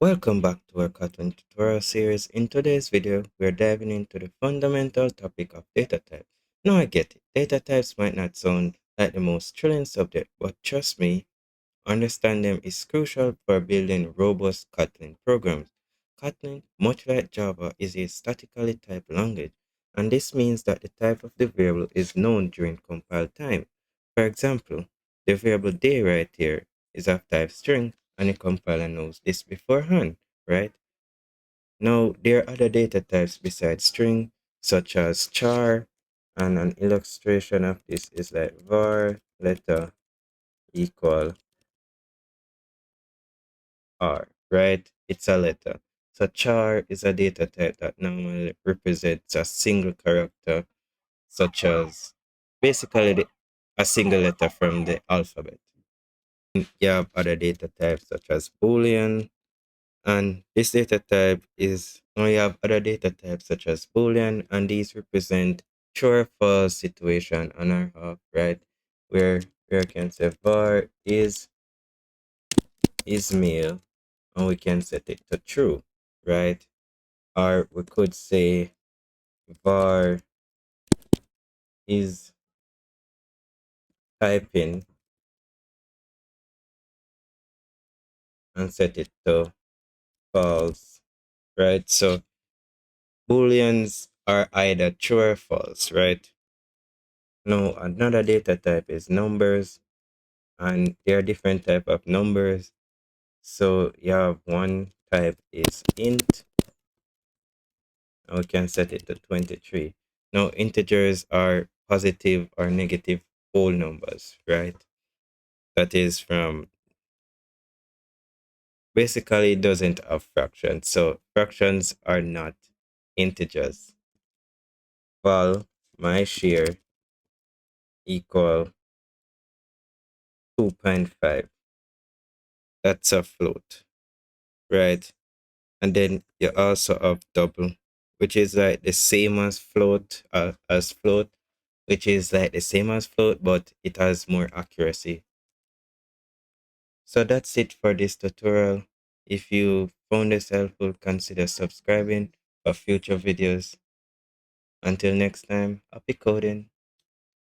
Welcome back to our Kotlin tutorial series. In today's video, we're diving into the fundamental topic of data types. Now I get it, data types might not sound like the most thrilling subject, but trust me, understand them is crucial for building robust Kotlin programs. Kotlin, much like Java, is a statically typed language, and this means that the type of the variable is known during compile time. For example, the variable day right here is of type string, and the compiler knows this beforehand, right? Now, there are other data types besides string, such as char, and an illustration of this is like var letter equal R, right? It's a letter. So char is a data type that normally represents a single character, such as basically a single letter from the alphabet. You have other data types such as Boolean, and this data type is now you have other data types such as Boolean, and these represent true or false situation on our hop, right? Where I can say var is male, and we can set it to true, right? Or we could say var is typing and set it to false, right? So booleans are either true or false, right? Now another data type is numbers, and there are different type of numbers. So you have one type is int, and we can set it to 23. Now integers are positive or negative whole numbers, right? That is from basically it doesn't have fractions. So fractions are not integers. Val my share equal 2.5. That's a float, right? And then you also have double, which is like the same as float, which is like the same as float, but it has more accuracy. So that's it for this tutorial. If you found this helpful, consider subscribing for future videos. Until next time, happy coding.